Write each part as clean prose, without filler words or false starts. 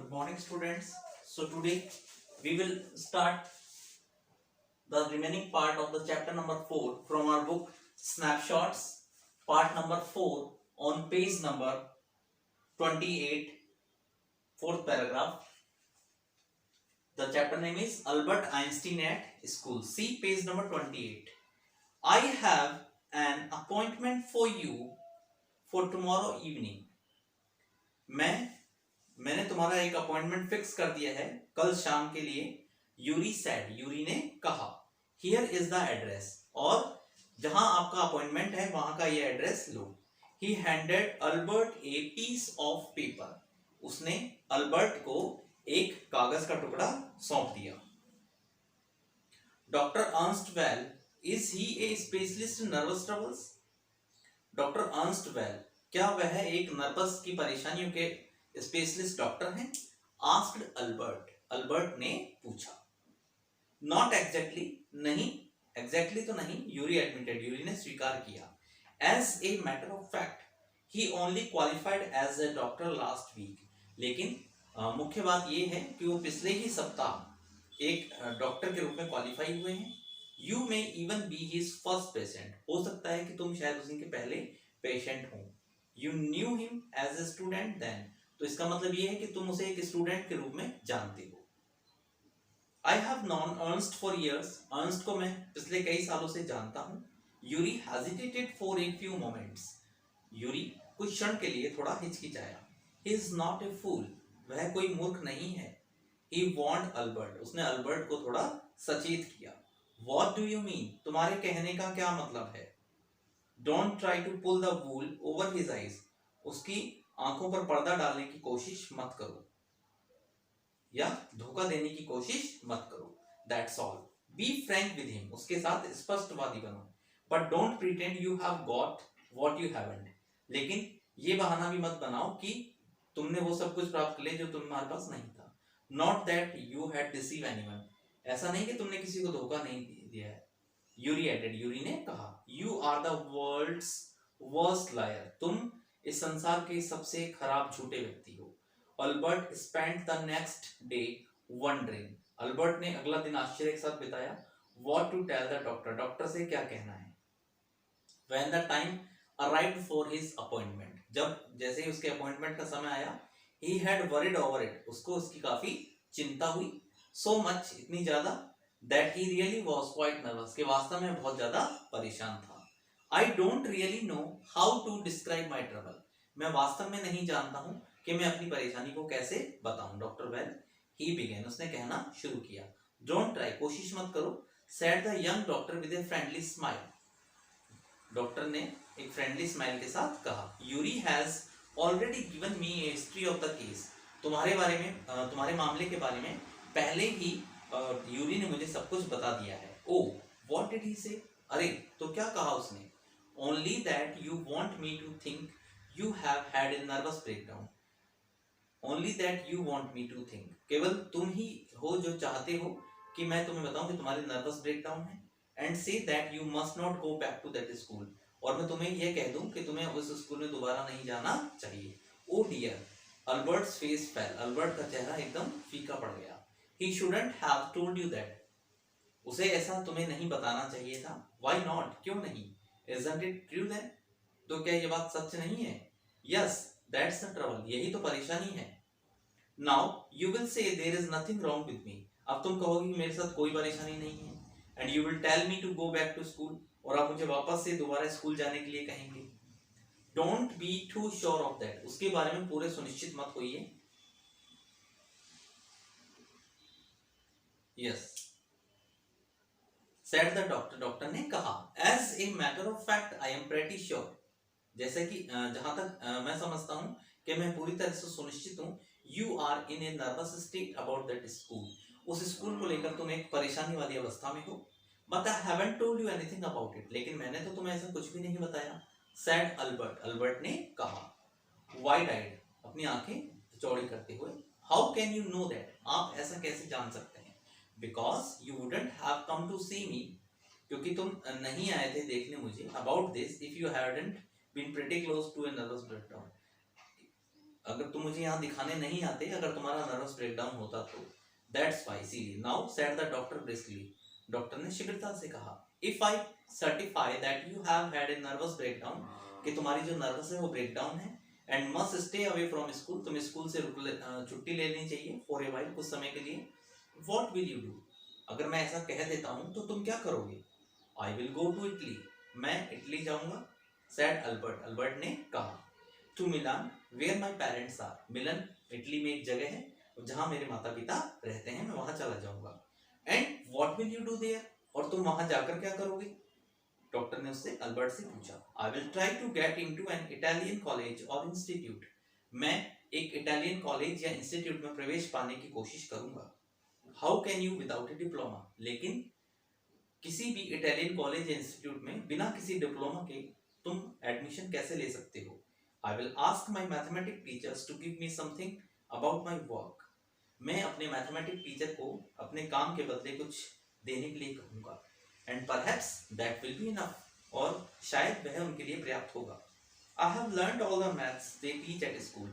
Good morning, students. So today we will start the remaining part of the chapter number 4 from our book Snapshots, part number 4 on page number 28, fourth paragraph. The chapter name is Albert Einstein at School. See page number 28. I have an appointment for you for tomorrow evening. मैंने तुम्हारा एक appointment fix कर दिया है कल शाम के लिए. यूरी सेड, यूरी ने कहा. हियर इज द एड्रेस, और जहां आपका अपॉइंटमेंट है वहां का ये एड्रेस लो. He handed Albert a piece of paper. उसने अल्बर्ट को एक कागज का टुकड़ा सौंप दिया. Doctor Ernst Weil, is he a specialist in nervous troubles? Doctor Ernst Weil, क्या वह एक नर्वस की परेशानियों के स्पेशलिस्ट डॉक्टर हैं? आस्क्ड अल्बर्ट, अल्बर्ट ने पूछा. नॉट एग्जैक्टली, नहीं, एग्जैक्टली तो नहीं. यूरी एडमिटेड, यूरी ने स्वीकार किया. As a matter of fact he only qualified as a doctor last week. लेकिन मुख्य बात यह है कि वो पिछले ही सप्ताह एक डॉक्टर के रूप में क्वालिफाई हुए हैं. You may even be his first patient. हो सकता है कि तुम शायद उनके पहले पेशेंट हो. You knew him as a student then. तो इसका मतलब ये है कि तुम उसे एक स्टूडेंट के रूप में जानते हो. I have non Ernst for years. Ernst को मैं पिछले कई सालों से जानता हूं. Yuri hesitated for a few moments. Yuri कुछ क्षण के लिए थोड़ा हिचकिचाया. ही इज नॉट ए फूल. वह कोई मूर्ख नहीं है. He warned Albert. उसने अल्बर्ट को थोड़ा सचेत किया. What do you mean? तुम्हारे कहने का क्या मतलब है? Don't try to pull the wool over his eyes. उसकी आंखों पर पर्दा डालने की कोशिश मत करो या धोखा देने की कोशिश मत करो. That's all. Be frank with him. उसके साथ स्पष्टवादी बनो. But don't pretend you have got what you haven't. लेकिन ये बहाना भी मत बनाओ कि तुमने वो सब कुछ प्राप्त कर लिया जो तुम्हारे पास नहीं था. Not that you had deceive anyone. ऐसा नहीं कि तुमने किसी को धोखा नहीं दिया है. यूरी एडेड, यूरी ने कहा. You are the world's worst liar. तुम इस संसार के सबसे खराब झूठे व्यक्ति हो. Albert spent the next day wondering. Albert ने अगला दिन आश्चर्य के साथ बिताया. What to tell the doctor. Doctor से क्या कहना है. When the time arrived for his appointment. जब जैसे ही उसके अपॉइंटमेंट का समय आया. He had worried over it. उसको उसकी काफी चिंता हुई. सो मच, इतनी ज्यादा, that he really was quite nervous. कि वास्तव में बहुत ज्यादा परेशान था. I don't really know how to describe my trouble. मैं वास्तव में नहीं जानता हूं कि मैं अपनी परेशानी को कैसे बताऊं. Doctor well, he began. उसने कहना शुरू किया. Don't try, कोशिश मत करो. Said the young doctor with a friendly smile. Doctor ने एक फ्रेंडली स्माइल के साथ कहा. Yuri has already given me a history of the case. तुम्हारे बारे में, तुम्हारे मामले के बारे में पहले ही यूरी ने मुझे सब कुछ बता दिया है. Oh, what did he say? अरे, तो क्या कहा उसने? Only that you want me to think you have had a nervous breakdown. Only that you want me to think. केवल तुम ही हो जो चाहते हो कि मैं तुम्हें बताऊं कि तुम्हारी नर्वस ब्रेकडाउन है. And say that you must not go back to that school. और मैं तुम्हें यह कह दूं कि तुम्हें उस स्कूल में दोबारा नहीं जाना चाहिए. Oh dear. Albert's face fell. Albert का चेहरा एकदम फीका पड़ गया. He shouldn't have told you that. उसे ऐसा तुम्हें नहीं बताना चाहिए था. Why not? क्यों नहीं? Isn't it true then? तो क्या ये बात सच नहीं है? Yes, that's the trouble. यही तो परेशानी है. Now you will say there is nothing wrong with me. अब तुम कहोगे कि मेरे साथ कोई परेशानी नहीं है. And you will tell me to go back to school. और आप मुझे वापस से दोबारा स्कूल जाने के लिए कहेंगे. Don't be too sure of that. उसके बारे में पूरे सुनिश्चित मत होइए. Yes. Said the doctor. Doctor ने कहा. As a matter of fact, I am pretty sure. जैसे कि जहां तक मैं समझता हूं कि मैं पूरी तरह से सुनिश्चित हूं. You are in a nervous state about that school. उस स्कूल को लेकर तुम एक परेशानी वाली अवस्था में हो. But I haven't told you anything about it. लेकिन मैंने तो तुम्हें ऐसा कुछ भी नहीं बताया. Said Albert. अल्बर्ट ने कहा. Wide-eyed. अपनी आंखें चौड़ी करते हुए. How can you know that? आप ऐसा कैसे जान सकते हैं? Because you wouldn't have come to see me. क्योंकि तुम नहीं आए थे देखने मुझे. About this, if you hadn't been pretty close to a nervous breakdown. अगर तुम मुझे यहाँ दिखाने नहीं आते, अगर तुम्हारा नर्वस ब्रेकडाउन होता तो। दैट्स वाई इसीलिए। Now said the doctor briskly, doctor ने शीघ्रता से कहा, if I certify that you have had a nervous breakdown, कि तुम्हारी जो नर्वस है वो ब्रेकडाउन है, and must stay away from school, तुम स्कूल से छुट्टी लेनी चाहिए फॉर ए वाइल, कुछ समय के लिए। व्हाट विल यू डू, अगर मैं ऐसा कह देता हूँ तो तुम क्या करोगे? I will go to Italy, मैं इटली जाऊंगा। सेड अल्बर्ट, अल्बर्ट ने कहा। To Milan where my parents are, Milan Italy में एक जगह है जहां मेरे माता पिता रहते हैं, मैं वहां चला जाऊंगा। And what will you do their, और तुम वहां जाकर क्या करोगे? डॉक्टर ने उससे, अल्बर्ट से पूछा। I will try to get into an Italian college और इंस्टीट्यूट, मैं एक इटालियन कॉलेज या इंस्टीट्यूट में प्रवेश पाने की कोशिश करूंगा। How can you without A diploma, लेकिन किसी भी इटालियन कॉलेज या इंस्टीट्यूट में बिना किसी डिप्लोमा के तुम एडमिशन कैसे ले सकते हो? I will ask my mathematic teachers to give me something about my work, मैं अपने मैथमेटिक टीचर को अपने काम के बदले कुछ देने के लिए कहूंगा। And perhaps that will be enough, और शायद वह उनके लिए पर्याप्त होगा। I have learned all the maths they teach at school,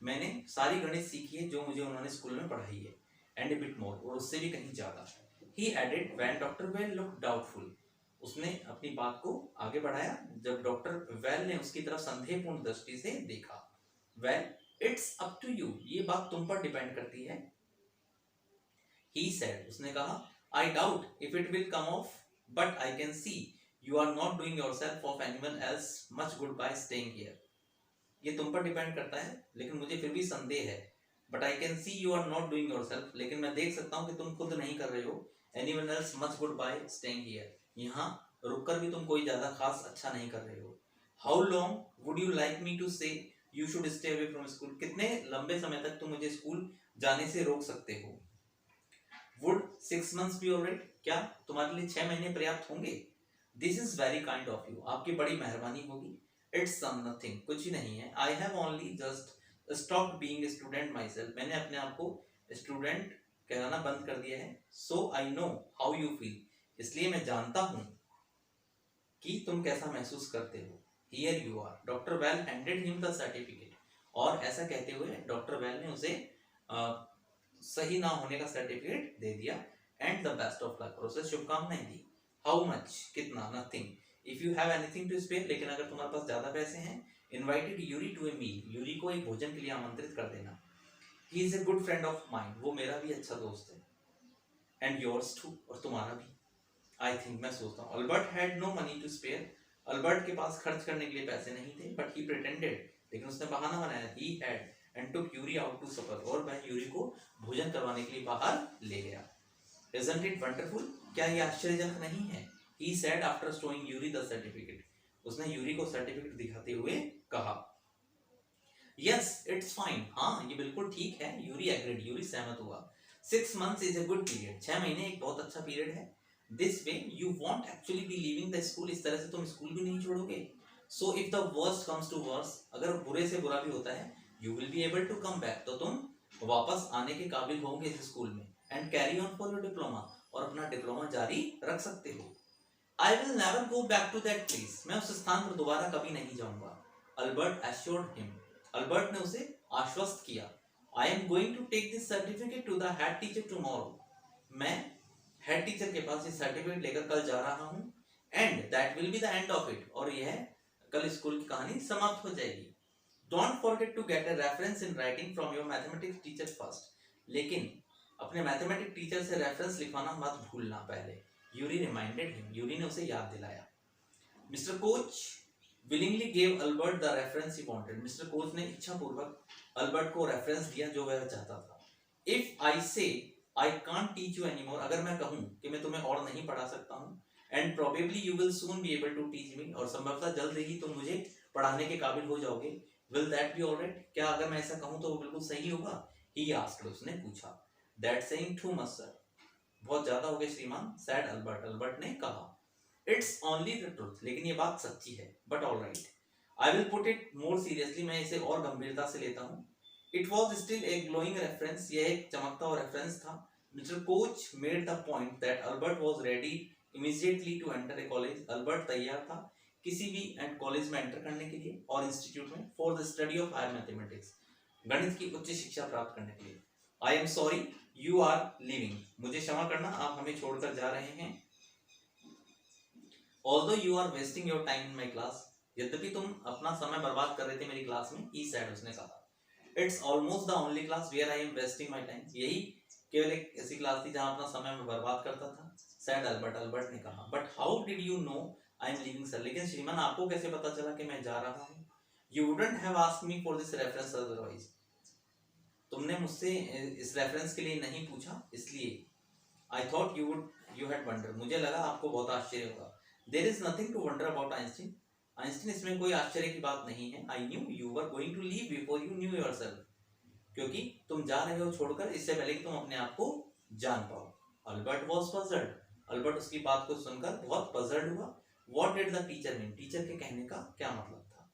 मैंने सारी गणित सीखी है जो मुझे उन्होंने स्कूल में पढ़ाई है। एंड ए बिट मोर, और उससे भी कहीं ज्यादा। He added when doctor well looked doubtful, उसने अपनी बात को आगे बढ़ाया जब डॉक्टर वेल ने उसकी तरफ संदेहपूर्ण दृष्टि से देखा। Well it's up to you, ये बात तुम पर डिपेंड करती है। ही सेड, उसने कहा, I doubt if it will come off, but I can see you are not doing yourself of anyone else much good by staying here, ये तुम पर डिपेंड करता है, लेकिन मुझे फिर भी संदेह है। But I can see you are not doing yourself, लेकिन मैं देख सकता हूँ कि तुम खुद नहीं कर रहे हो। Anyone else much good by staying here, यहाँ रुककर भी तुम कोई ज्यादा खास अच्छा नहीं कर रहे हो। How long would you like me to say you should stay away from school, कितने लंबे समय तक तुम मुझे स्कूल जाने से रोक सकते हो? वुड 6 months बी ऑलराइट, क्या तुम्हारे लिए 6 महीने पर्याप्त होंगे? This is very kind of you, आपकी बड़ी मेहरबानी होगी। इट्स सम नथिंग, कुछ ही नहीं है। I have only just stopped being a student my self, मैंने अपने आप को स्टूडेंट कहलाना बंद कर दिया है। So I know how you feel, इसलिए मैं जानता हूं कि तुम कैसा महसूस करते हो। Here you are, doctor Weil handed him the certificate, और ऐसा कहते हुए डॉक्टर वेल ने उसे सही ना होने का सर्टिफिकेट दे दिया। And the best of luck, और उसे शुभकामनाएं दी। हाउ मच, कितना? Nothing. If you have anything to spare, लेकिन अगर तुम्हारे पास ज्यादा पैसे हैं, invited Yuri to a meal, Yuri को एक भोजन के लिए आमंत्रित कर देना। He is a good friend of mind, वो मेरा भी अच्छा दोस्त है। एंड योर्स टू, और तुम्हारा भी। आई थिंक, मैं सोचता हूँ। Albert had no money to spare, Albert के पास खर्च करने के लिए पैसे नहीं थे। बट ही प्रिटेंडेड, लेकिन उसने बहाना बनाया। He had and took Yuri out to supper, और वह यूरी को भोजन करवाने के लिए बाहर ले गया। Isn't it wonderful? क्या ये आश्चर्यजनक नहीं है? He said after showing Yuri the certificate. उसने यूरी को सर्टिफिकेट दिखाते हुए कहा। Yes, it's fine. हाँ, ये बिल्कुल ठीक है। Yuri agreed. यूरी सहमत हुआ। 6 months is a good period. 6 महीने एक बहुत अच्छा पीरियड है। This way you won't actually be leaving the school. इस तरह से तुम स्कूल भी नहीं छोड़ोगे। So if the worst comes to worst, अगर बुरे से बुरा भी होता है, you will be able to come back. तो तुम वापस आने के काबिल होंगे इस स्कूल में। And carry on for your diploma, और अपना डिप्लोमा जारी रख सकते हो। I will never go back to that place, मैं उस स्थान पर दोबारा कभी नहीं जाऊंगा। अल्बर्ट एश्योर्ड हिम, अल्बर्ट ने उसे आश्वस्त किया। I am going to take this certificate to the head teacher tomorrow, मैं हेड टीचर के पास ये सर्टिफिकेट लेकर कल जा रहा हूँ। And that will be the end of it, और यह कल स्कूल की कहानी समाप्त हो जाएगी। Don't forget to get a reference in writing from your mathematics teacher first, लेकिन अपने मैथमेटिक्स टीचर से रेफरेंस लिखवाना मत भूलना पहले। यूरी रिमाइंडेड हिम, यूरी ने उसे याद दिलाया। Mister coach willingly gave Albert the reference he wanted, mister coach ने इच्छा पूर्वक अल्बर्ट को रेफरेंस दिया जो वह चाहता था। If I say I can't teach you anymore, अगर मैं कहूँ कि मैं तुम्हें और नहीं पढ़ा सकता हूँ, and probably you will soon be able to teach me, और संभवतः जल्द ही तुम मुझे पढ़ाने के काबिल हो जाओगे। Will that be alright? क्या अगर मैं ऐसा कहूँ तो वो बिल्कुल सही होगा? He asked, उसने पूछा। That's saying too much, sir, बहुत ज्यादा हो गया श्रीमान। said Albert, अल्बर्ट ने कहा। It's only the truth, लेकिन ये बात सच्ची है। But alright, I will put it more seriously, मैं इसे और गंभीरता से लेता हूँ। It was still a glowing reference, यह एक चमकता हुआ रेफरेंस था। Mr. Koch made the point that Albert was ready immediately to enter a college, Albert तैयार था किसी भी कॉलेज में एंटर करने के लिए और इंस्टीट्यूट में, for the study of higher mathematics, गणित की उच्च शिक्षा प्राप्त करने के लिए। I am sorry you are living, मुझे क्षमा करना आप हमें छोड़कर जा रहे हैं। Although you are wasting your time in my class, यद्यपि तुम अपना समय बर्बाद कर रहे थे मेरी क्लास में। ही सैड, उसने कहा। It's almost the only class where I am wasting my time, यही केवल एक ऐसी क्लास थी जहां अपना समय मैं बर्बाद करता था। सैड अल्बर्ट, अल्बर्ट ने कहा। But how did you know I am living sir, लेकिन श्रीमान आपको कैसे पता चला कि मैं जा रहा हूँ। You wouldn't have asked me for this reference otherwise, तुमने मुझसे इस रेफरेंस के लिए नहीं पूछा इसलिए। I thought you had wonder, मुझे लगा आपको बहुत आश्चर्य होगा। There is nothing to wonder about Einstein, Einstein इसमें कोई आश्चर्य की बात नहीं है। I knew you were going to leave before you knew yourself, क्योंकि तुम जा रहे हो छोड़कर इससे पहले कि तुम अपने आप को जान पाओ। अल्बर्ट वाज पजल्ड, अल्बर्ट उसकी बात को सुनकर बहुत पजल्ड हुआ। What did the teacher mean, teacher के कहने का क्या मतलब था।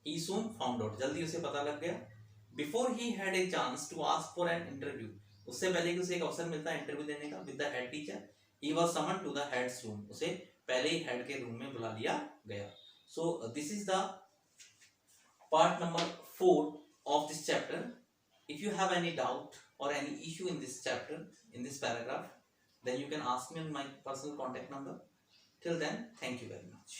ही सून फाउंड आउट, जल्दी उसे पता लग गया। Before he had a chance to ask for an interview, उससे पहले कि उसे एक अवसर मिलता है इंटरव्यू देने का with the head teacher, he was summoned to the head's room, उसे पहले ही हेड के रूम में बुला लिया गया। So this is the part number 4 of this chapter. If you have any doubt or any issue in this chapter, in this paragraph, then you can ask me on my personal contact number. Till then, thank you very much.